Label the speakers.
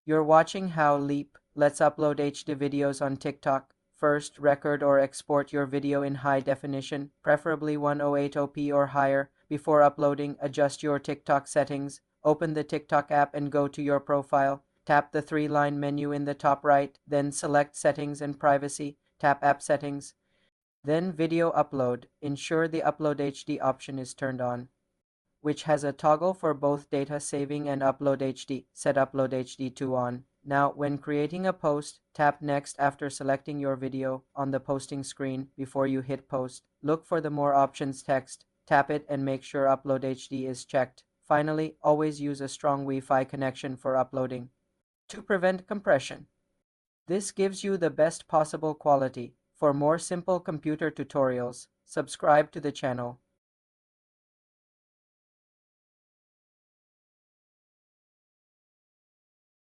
Speaker 1: You're watching How Leap. Let's upload HD videos on TikTok. First, record or export your video in high definition, preferably 1080p or higher. Before uploading, adjust your TikTok settings. Open the TikTok app and go to your profile. Tap the three-line menu in the top right, then select Settings and Privacy. Tap App Settings. Then Video Upload. Ensure the Upload HD option is turned on, which has a toggle for both data saving and Upload HD. Set Upload HD to on. Now, when creating a post, tap Next after selecting your video on the posting screen before you hit Post. Look for the More Options text. Tap it and make sure Upload HD is checked. Finally, always use a strong Wi-Fi connection for uploading to prevent compression. This gives you the best possible quality. For more simple computer tutorials, subscribe to the channel.